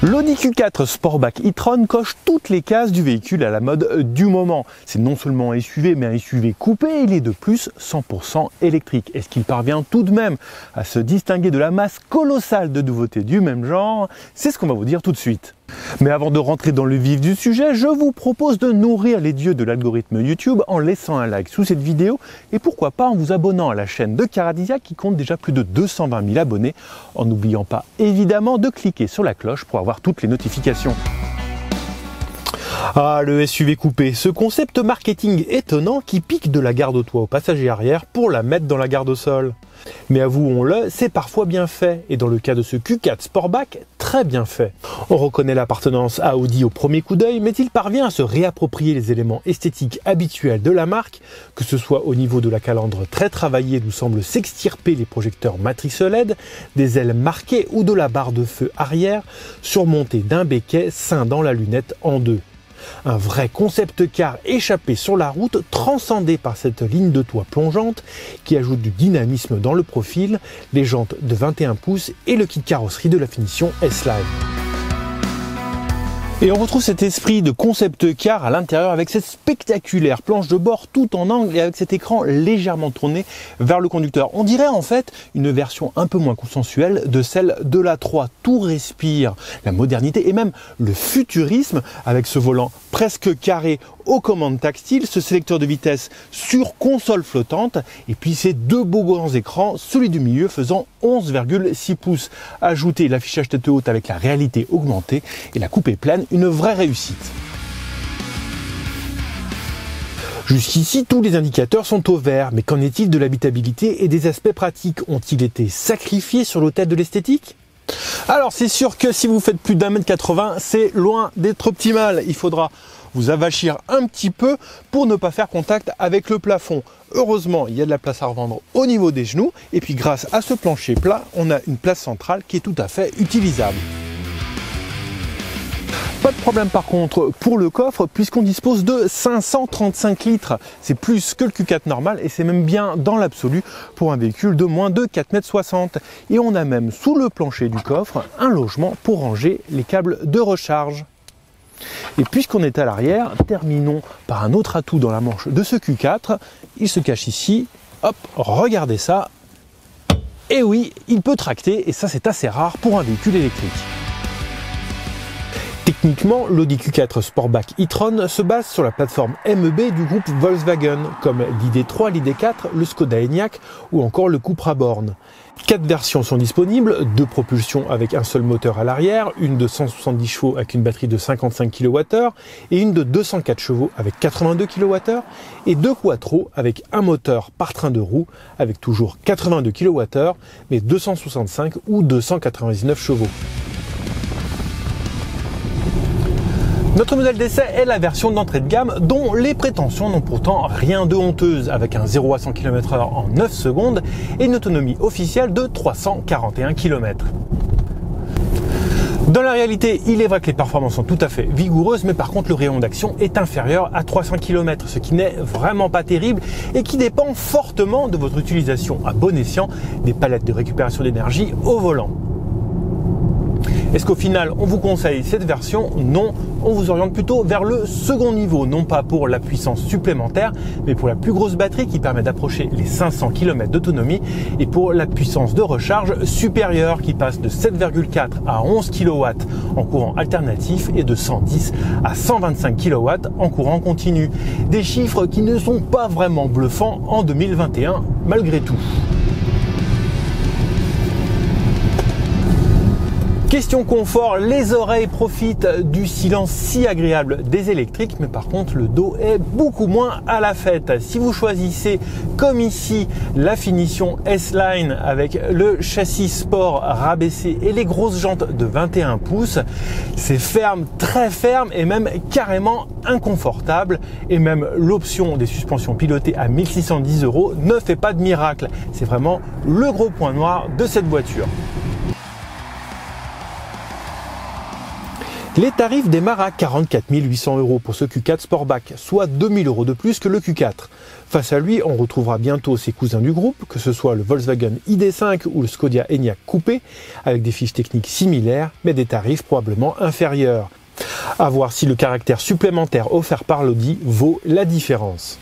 L'Audi Q4 Sportback e-tron coche toutes les cases du véhicule à la mode du moment. C'est non seulement un SUV, mais un SUV coupé, il est de plus 100% électrique. Est-ce qu'il parvient tout de même à se distinguer de la masse colossale de nouveautés du même genre? C'est ce qu'on va vous dire tout de suite. Mais avant de rentrer dans le vif du sujet, je vous propose de nourrir les dieux de l'algorithme YouTube en laissant un like sous cette vidéo et pourquoi pas en vous abonnant à la chaîne de Caradisia qui compte déjà plus de 220 000 abonnés, en n'oubliant pas évidemment de cliquer sur la cloche pour avoir toutes les notifications. Ah, le SUV coupé, ce concept marketing étonnant qui pique de la garde au toit au passager arrière pour la mettre dans la garde au sol. Mais avouons-le, c'est parfois bien fait, et dans le cas de ce Q4 Sportback, très bien fait. On reconnaît l'appartenance à Audi au premier coup d'œil, mais il parvient à se réapproprier les éléments esthétiques habituels de la marque, que ce soit au niveau de la calandre très travaillée d'où semblent s'extirper les projecteurs matrice LED, des ailes marquées ou de la barre de feu arrière, surmontée d'un béquet scindant la lunette en deux. Un vrai concept car échappé sur la route, transcendé par cette ligne de toit plongeante qui ajoute du dynamisme dans le profil, les jantes de 21 pouces et le kit carrosserie de la finition S-Line. Et on retrouve cet esprit de concept car à l'intérieur avec cette spectaculaire planche de bord tout en angle et avec cet écran légèrement tourné vers le conducteur. On dirait en fait une version un peu moins consensuelle de celle de l'A3. Tout respire la modernité et même le futurisme avec ce volant presque carré aux commandes tactiles, ce sélecteur de vitesse sur console flottante et puis ces deux beaux grands écrans, celui du milieu faisant 11,6 pouces. Ajoutez l'affichage tête haute avec la réalité augmentée et la coupée pleine, une vraie réussite. Jusqu'ici, tous les indicateurs sont au vert, mais qu'en est-il de l'habitabilité et des aspects pratiques? Ont-ils été sacrifiés sur l'autel de l'esthétique? Alors c'est sûr que si vous faites plus d'1,80 m, c'est loin d'être optimal. Il faudra vous avachir un petit peu pour ne pas faire contact avec le plafond. Heureusement, il y a de la place à revendre au niveau des genoux et puis grâce à ce plancher plat, on a une place centrale qui est tout à fait utilisable. Pas de problème par contre pour le coffre puisqu'on dispose de 535 litres. C'est plus que le Q4 normal et c'est même bien dans l'absolu pour un véhicule de moins de 4,60 m. Et on a même sous le plancher du coffre un logement pour ranger les câbles de recharge. Et puisqu'on est à l'arrière, terminons par un autre atout dans la manche de ce Q4. Il se cache ici. Hop, regardez ça. Et oui, il peut tracter et ça c'est assez rare pour un véhicule électrique. Techniquement, l'Audi Q4 Sportback e-tron se base sur la plateforme MEB du groupe Volkswagen, comme l'ID3, l'ID4, le Skoda Enyaq ou encore le Cupra Born. 4 versions sont disponibles, 2 propulsions avec un seul moteur à l'arrière, une de 170 chevaux avec une batterie de 55 kWh et une de 204 chevaux avec 82 kWh et 2 quattro avec un moteur par train de roue avec toujours 82 kWh mais 265 ou 299 chevaux. Notre modèle d'essai est la version d'entrée de gamme dont les prétentions n'ont pourtant rien de honteuse avec un 0 à 100 km/h en 9 secondes et une autonomie officielle de 341 km. Dans la réalité, il est vrai que les performances sont tout à fait vigoureuses, mais par contre le rayon d'action est inférieur à 300 km, ce qui n'est vraiment pas terrible et qui dépend fortement de votre utilisation à bon escient des palettes de récupération d'énergie au volant. Est-ce qu'au final, on vous conseille cette version? Non, on vous oriente plutôt vers le second niveau, non pas pour la puissance supplémentaire, mais pour la plus grosse batterie qui permet d'approcher les 500 km d'autonomie et pour la puissance de recharge supérieure qui passe de 7,4 à 11 kW en courant alternatif et de 110 à 125 kW en courant continu. Des chiffres qui ne sont pas vraiment bluffants en 2021 malgré tout. Question confort, les oreilles profitent du silence si agréable des électriques, mais par contre le dos est beaucoup moins à la fête. Si vous choisissez, comme ici, la finition S-Line avec le châssis sport rabaissé et les grosses jantes de 21 pouces, c'est ferme, très ferme et même carrément inconfortable. Et même l'option des suspensions pilotées à 1610 € ne fait pas de miracle. C'est vraiment le gros point noir de cette voiture. Les tarifs démarrent à 44 800 € pour ce Q4 Sportback, soit 2 000 € de plus que le Q4. Face à lui, on retrouvera bientôt ses cousins du groupe, que ce soit le Volkswagen ID.5 ou le Skoda Enyaq Coupé, avec des fiches techniques similaires, mais des tarifs probablement inférieurs. À voir si le caractère supplémentaire offert par l'Audi vaut la différence.